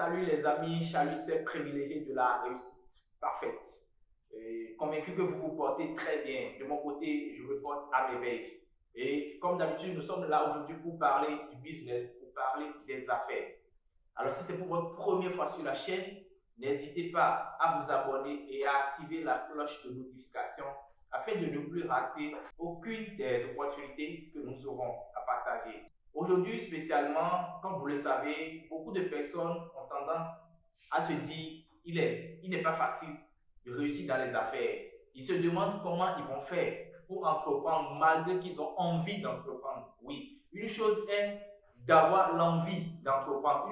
Salut les amis, Chalut c'est privilégié de la réussite parfaite. Convaincu que vous vous portez très bien. De mon côté, je me porte à merveille. Et comme d'habitude, nous sommes là aujourd'hui pour parler du business, pour parler des affaires. Alors si c'est pour votre première fois sur la chaîne, n'hésitez pas à vous abonner et à activer la cloche de notification afin de ne plus rater aucune des opportunités que nous aurons à partager. Aujourd'hui, spécialement, comme vous le savez, beaucoup de personnes ont tendance à se dire il n'est pas facile de réussir dans les affaires. Ils se demandent comment ils vont faire pour entreprendre malgré qu'ils ont envie d'entreprendre. Oui, une chose est d'avoir l'envie d'entreprendre.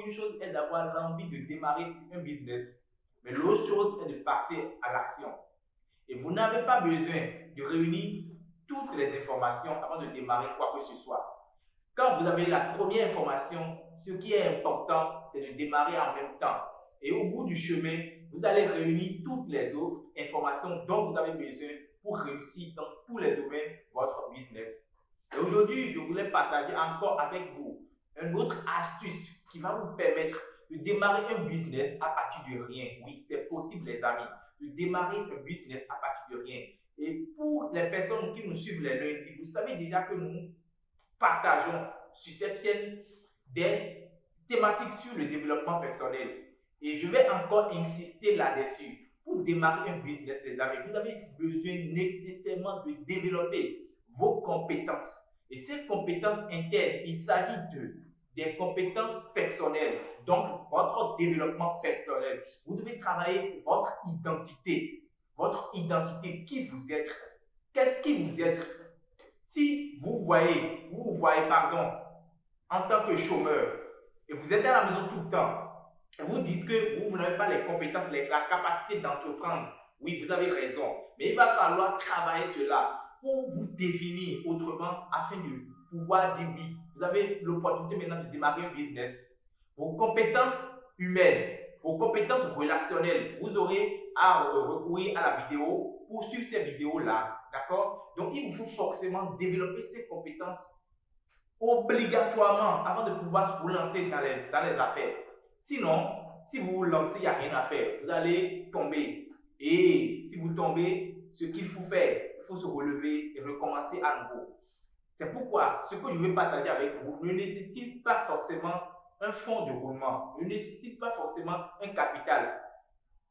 Une chose est d'avoir l'envie de démarrer un business. Mais l'autre chose est de passer à l'action. Et vous n'avez pas besoin de réunir toutes les informations avant de démarrer quoi que ce soit. Quand vous avez la première information, ce qui est important, c'est de démarrer en même temps. Et au bout du chemin, vous allez réunir toutes les autres informations dont vous avez besoin pour réussir dans tous les domaines de votre business. Et aujourd'hui, je voulais partager encore avec vous une autre astuce qui va vous permettre de démarrer un business à partir de rien. Oui, c'est possible les amis, de démarrer un business à partir de rien. Et pour les personnes qui nous suivent les lundis, vous savez déjà que nous partageons sur cette chaîne des thématiques sur le développement personnel. Et je vais encore insister là-dessus. Pour démarrer un business, les amis, vous avez besoin nécessairement de développer vos compétences. Et ces compétences internes, il s'agit des compétences personnelles, donc votre développement personnel. Vous devez travailler votre identité, qui vous êtes, qu'est-ce qui vous êtes. Si vous voyez, pardon, en tant que chômeur, et vous êtes à la maison tout le temps, et vous dites que vous n'avez pas les compétences, la capacité d'entreprendre, oui, vous avez raison, mais il va falloir travailler cela pour vous définir autrement afin de pouvoir dire oui, vous avez l'opportunité maintenant de démarrer un business. Vos compétences humaines, vos compétences relationnelles, vous aurez à recourir à la vidéo pour suivre ces vidéos-là, d'accord? Donc, il vous faut forcément développer ces compétences obligatoirement avant de pouvoir vous lancer dans les affaires. Sinon, si vous vous lancez, il n'y a rien à faire. Vous allez tomber. Et si vous tombez, ce qu'il faut faire, il faut se relever et recommencer à nouveau. C'est pourquoi ce que je vais partager avec vous ne nécessite pas forcément un fonds de roulement, ne nécessite pas forcément un capital.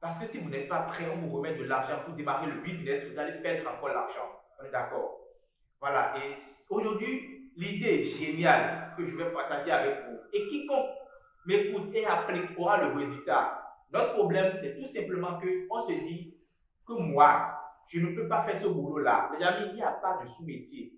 Parce que si vous n'êtes pas prêt, on vous remet de l'argent pour démarrer le business, vous allez perdre encore l'argent. On est d'accord? Voilà, et aujourd'hui, l'idée géniale que je vais partager avec vous, et quiconque m'écoute et applique aura le résultat. Notre problème, c'est tout simplement qu'on se dit que moi, je ne peux pas faire ce boulot-là. Les amis, il n'y a pas de sous-métier.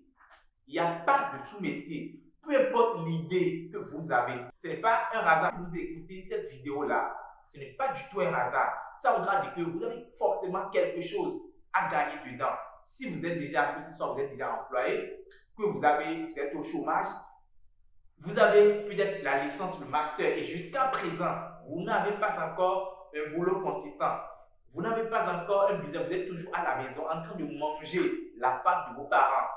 Il n'y a pas de sous-métier. Peu importe l'idée que vous avez, ce n'est pas un hasard si vous écoutez cette vidéo-là. Ce n'est pas du tout un hasard. Ça voudra dire que vous avez forcément quelque chose à gagner dedans. Si vous êtes déjà, que ce soit vous êtes déjà employé, que vous êtes au chômage, vous avez peut-être la licence, le master, et jusqu'à présent, vous n'avez pas encore un boulot consistant. Vous n'avez pas encore un business, vous êtes toujours à la maison en train de manger la pâte de vos parents,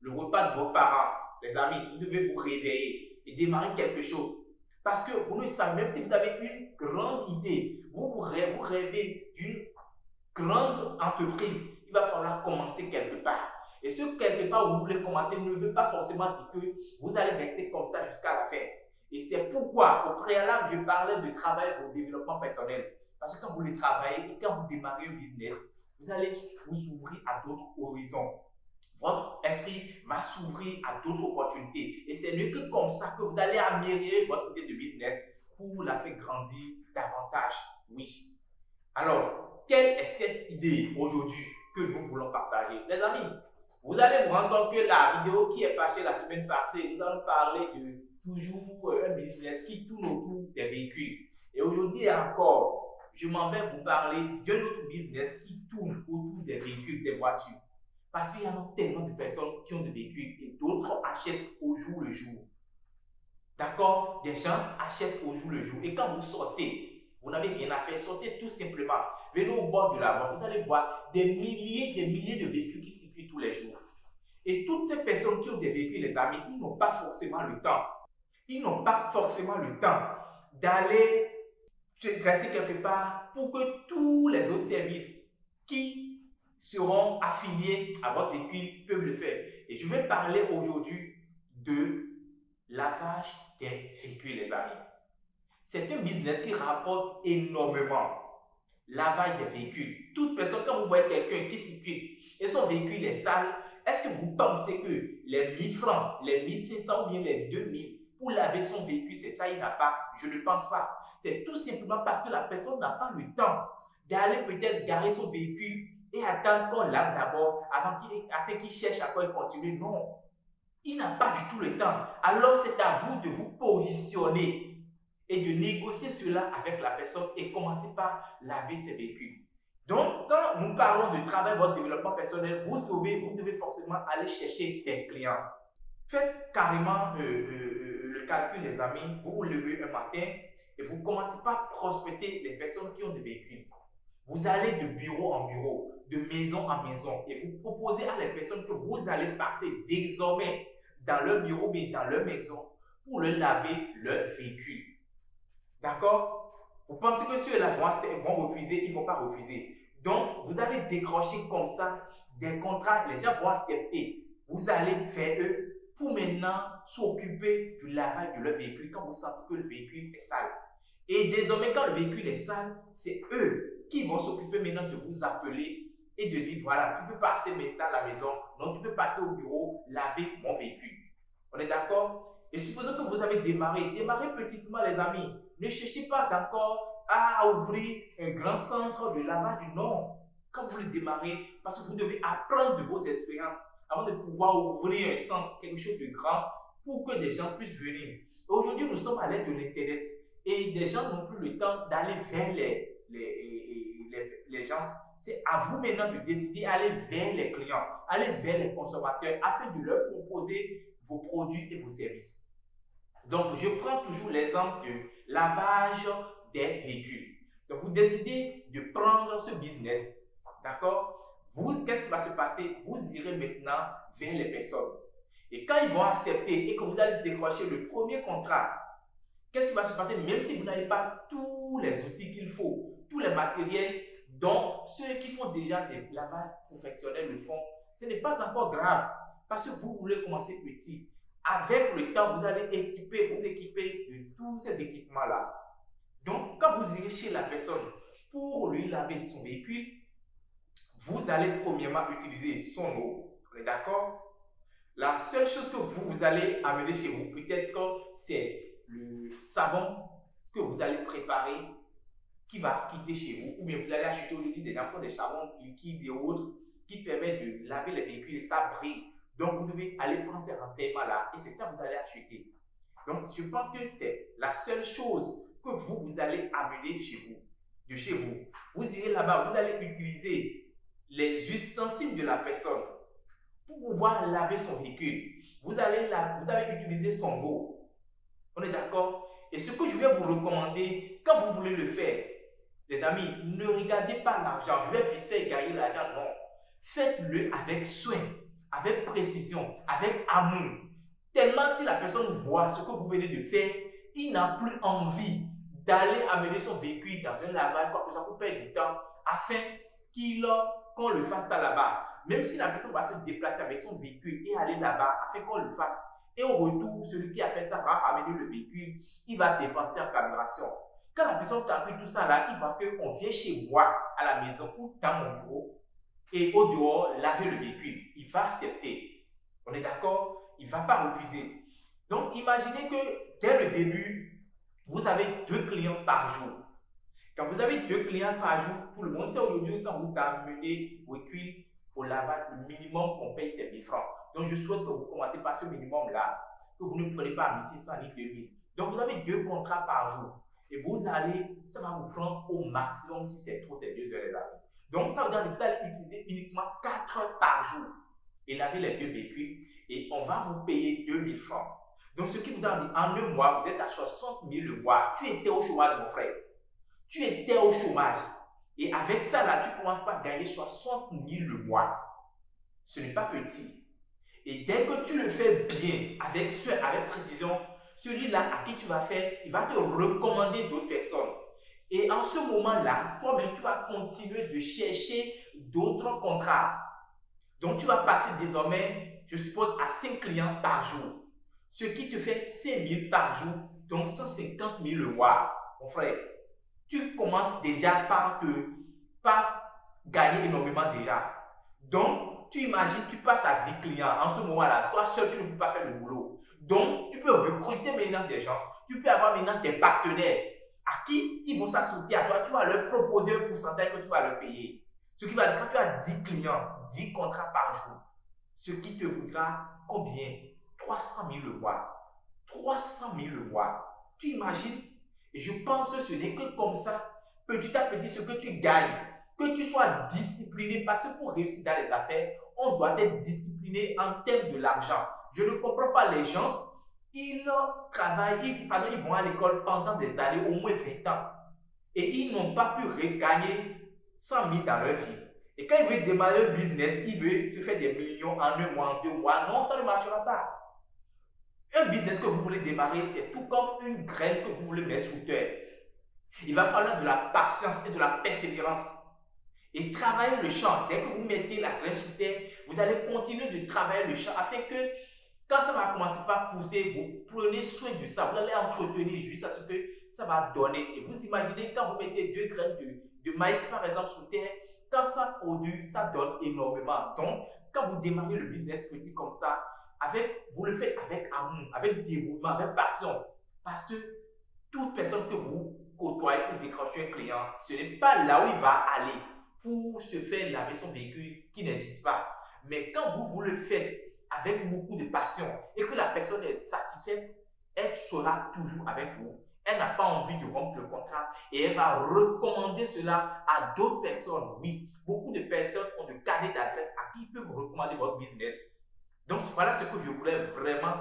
le repas de vos parents. Les amis, vous devez vous réveiller et démarrer quelque chose. Parce que vous ne savez, même si vous avez une grande idée, vous rêvez d'une grande entreprise, il va falloir commencer quelque part. Et ce quelque part où vous voulez commencer ne veut pas forcément dire que vous allez rester comme ça jusqu'à la fin. Et c'est pourquoi, au préalable, je parlais de travailler pour le développement personnel. Parce que quand vous le travaillez et quand vous démarrez un business, vous allez vous ouvrir à d'autres horizons. Votre esprit va s'ouvrir à d'autres opportunités. Et c'est mieux que comme ça que vous allez améliorer votre idée de business pour la faire grandir davantage. Oui. Alors, quelle est cette idée aujourd'hui que nous voulons partager? Les amis, vous allez vous rendre compte que la vidéo qui est passée la semaine passée, nous allons parler de toujours un business qui tourne autour des véhicules. Et aujourd'hui encore, je m'en vais vous parler d'un autre business qui tourne autour des véhicules, des voitures. Parce qu'il y a tellement de personnes qui ont des véhicules et d'autres achètent au jour le jour. D'accord? Des gens achètent au jour le jour. Et quand vous sortez, vous n'avez rien à faire, sortez tout simplement. Venez au bord de la voie, vous allez voir des milliers de véhicules qui circulent tous les jours. Et toutes ces personnes qui ont des véhicules, les amis, ils n'ont pas forcément le temps. Ils n'ont pas forcément le temps d'aller tu es dressé quelque part pour que tous les autres services qui seront affiliés à votre véhicule peuvent le faire. Et je vais parler aujourd'hui de lavage des véhicules, les amis. C'est un business qui rapporte énormément. Lavage des véhicules. Toute personne, quand vous voyez quelqu'un qui circule et son véhicule est sale, est-ce que vous pensez que les 1000 francs, les 1500 ou bien les 2000 pour laver son véhicule, c'est ça, il n'a pas? Je ne pense pas. C'est tout simplement parce que la personne n'a pas le temps d'aller peut-être garer son véhicule et attendre qu'on lave d'abord afin qu'il cherche à quoi il continue. Non, il n'a pas du tout le temps. Alors c'est à vous de vous positionner et de négocier cela avec la personne et commencer par laver ses véhicules. Donc, quand nous parlons de travail, votre développement personnel, vous devez forcément aller chercher des clients. Faites carrément le calcul, les amis. Vous vous levez un matin et vous commencez par prospecter les personnes qui ont des véhicules. Vous allez de bureau en bureau, de maison en maison et vous proposez à les personnes que vous allez passer désormais dans leur bureau, mais dans leur maison pour leur laver leur véhicule. D'accord? Vous pensez que ceux-là vont refuser, ils ne vont pas refuser. Donc, vous allez décrocher comme ça des contrats, les gens vont accepter. Vous allez vers eux pour maintenant s'occuper du lavage de leur véhicule quand vous sentez que le véhicule est sale. Et désormais, quand le véhicule est sale, c'est eux qui vont s'occuper maintenant de vous appeler et de dire, voilà, tu peux passer maintenant à la maison, non, tu peux passer au bureau, laver mon véhicule. On est d'accord? Et supposons que vous avez démarré petitement, les amis. Ne cherchez pas encore à ouvrir un grand centre de lavage. Non. Quand vous le démarrez, parce que vous devez apprendre de vos expériences avant de pouvoir ouvrir un centre, quelque chose de grand, pour que des gens puissent venir. Aujourd'hui, nous sommes à l'aide de l'Internet et des gens n'ont plus le temps d'aller vers les gens. C'est à vous maintenant de décider d'aller vers les clients, aller vers les consommateurs afin de leur proposer vos produits et vos services. Donc, je prends toujours l'exemple de lavage des véhicules. Donc, vous décidez de prendre ce business, d'accord? Vous, qu'est-ce qui va se passer? Vous irez maintenant vers les personnes. Et quand ils vont accepter et que vous allez décrocher le premier contrat, qu'est-ce qui va se passer? Même si vous n'avez pas tous les outils qu'il faut, tous les matériels dont ceux qui font déjà des lavages professionnels le font, ce n'est pas encore grave parce que vous voulez commencer petit. Avec le temps, vous allez vous équiper de tous ces équipements-là. Donc, quand vous irez chez la personne pour lui laver son véhicule, vous allez premièrement utiliser son eau. On est d'accord? La seule chose que vous allez amener chez vous, peut-être que c'est le savon que vous allez préparer qui va quitter chez vous, ou bien vous allez acheter aujourd'hui des enfants des savons liquides et autres qui permettent de laver les véhicules et ça brille. Donc vous devez aller prendre ces renseignements-là et c'est ça que vous allez acheter. Donc je pense que c'est la seule chose que vous allez amener chez vous, de chez vous. Vous irez là-bas, vous allez utiliser les ustensiles de la personne pour pouvoir laver son véhicule. Vous allez utiliser son eau. On est d'accord? Et ce que je vais vous recommander, quand vous voulez le faire, les amis, ne regardez pas l'argent. Je vais vite faire gagner l'argent. Non. Faites-le avec soin, avec précision, avec amour. Tellement si la personne voit ce que vous venez de faire, il n'a plus envie d'aller amener son véhicule dans un lavage, quoi que ça pour perdre du temps, afin qu'on le fasse ça là-bas. Même si la personne va se déplacer avec son véhicule et aller là-bas, afin qu'on le fasse. Et au retour, celui qui a fait ça va amener le véhicule, il va dépenser en carburation. Quand la personne calcule tout ça là, il voit qu'on vient chez moi à la maison ou dans mon bureau et au dehors laver le véhicule. Il va accepter. On est d'accord? Il ne va pas refuser. Donc, imaginez que dès le début, vous avez 2 clients par jour. Quand vous avez 2 clients par jour, tout le monde sait aujourd'hui quand vous amenez vos véhicules au lavage, le minimum qu'on paye, c'est 1000 francs. Donc, je souhaite que vous commencez par ce minimum-là, que vous ne prenez pas 1600 ni 2000. Donc, vous avez 2 contrats par jour. Et ça va vous prendre au maximum, si c'est trop, c'est 2 heures les amis. Donc, ça veut dire que vous allez utiliser uniquement 4 heures par jour et laver les 2 véhicules et on va vous payer 2000 francs. Donc, ce qui vous a dit, en un mois, vous êtes à 60 000 le mois. Tu étais au chômage, mon frère. Tu étais au chômage. Et avec ça, là, tu commences par gagner 60 000 le mois. Ce n'est pas petit. Et dès que tu le fais bien, avec précision, celui-là à qui tu vas faire, il va te recommander d'autres personnes. Et en ce moment-là, toi-même, tu vas continuer de chercher d'autres contrats. Donc, tu vas passer désormais, je suppose, à 5 clients par jour. Ce qui te fait 5 000 par jour, donc 150 000 le mois. Mon frère, tu commences déjà par gagner énormément déjà. Donc, tu imagines, tu passes à 10 clients. En ce moment-là, toi seul, tu ne peux pas faire le boulot. Donc, tu peux recruter maintenant des gens. Tu peux avoir maintenant des partenaires à qui ils vont s'associer à toi. Tu vas leur proposer un pourcentage que tu vas leur payer. Ce qui va, quand tu as 10 clients, 10 contrats par jour, ce qui te voudra combien? 300 000 le mois. 300 000 le mois. Tu imagines? Et je pense que ce n'est que comme ça, petit à petit, ce que tu gagnes, que tu sois discipliné, parce que pour réussir dans les affaires, on doit être discipliné en termes de l'argent. Je ne comprends pas les gens, ils travaillent, ils vont à l'école pendant des années, au moins 20 ans, et ils n'ont pas pu regagner 100 000 dans leur vie. Et quand ils veulent démarrer un business, ils veulent te faire des millions en un mois, en 2 mois. Non, ça ne marchera pas. Un business que vous voulez démarrer, c'est tout comme une graine que vous voulez mettre sous terre. Il va falloir de la patience et de la persévérance. Et travailler le champ. Dès que vous mettez la graine sous terre, vous allez continuer de travailler le champ afin que quand ça va commencer par pousser, vous prenez soin de ça. Vous allez entretenir jusqu'à ce que ça va donner. Et vous imaginez quand vous mettez 2 graines de maïs par exemple sous terre, quand ça produit, ça donne énormément. Donc, quand vous démarrez le business petit comme ça, vous le faites avec amour, avec dévouement, avec passion. Parce que toute personne que vous côtoyez pour décrocher un client, ce n'est pas là où il va aller pour se faire laver son véhicule qui n'existe pas. Mais quand vous le faites avec beaucoup de passion et que la personne est satisfaite, elle sera toujours avec vous. Elle n'a pas envie de rompre le contrat et elle va recommander cela à d'autres personnes. Oui, beaucoup de personnes ont de carnet d'adresse à qui ils peuvent recommander votre business. Donc voilà ce que je voulais vraiment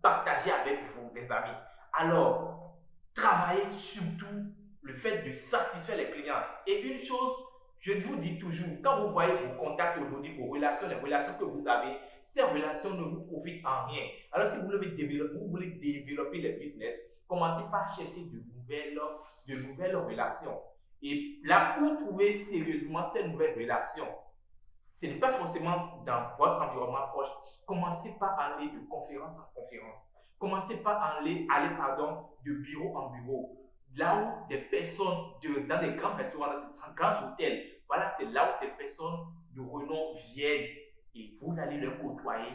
partager avec vous, mes amis. Alors, travaillez surtout le fait de satisfaire les clients. Et une chose, je vous dis toujours, quand vous voyez vos contacts aujourd'hui, vos relations, les relations que vous avez, ces relations ne vous profitent en rien. Alors si vous voulez développer les business, commencez par chercher de nouvelles relations. Et là, pour trouver sérieusement ces nouvelles relations, ce n'est pas forcément dans votre environnement proche. Commencez par aller de conférence en conférence. Commencez par aller de bureau en bureau. Là où des personnes, dans des grands restaurants, dans des grands hôtels, voilà, c'est là où des personnes de renom viennent et vous allez les côtoyer,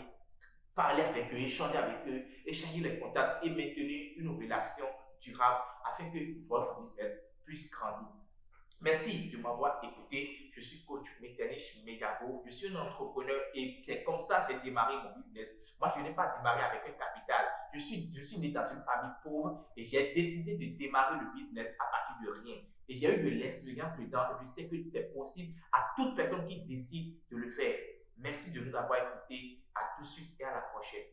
parler avec eux, échanger les contacts et maintenir une relation durable afin que votre business puisse grandir. Merci de m'avoir écouté. Je suis coach Metternich Mediabo. Je suis un entrepreneur et c'est comme ça que j'ai démarré mon business. Moi, je n'ai pas démarré avec un capital. Je suis né dans une famille pauvre et j'ai décidé de démarrer le business à partir de rien. Et j'ai eu de l'expérience dedans et je sais que c'est possible à toute personne qui décide de le faire. Merci de nous avoir écoutés. À tout de suite et à la prochaine.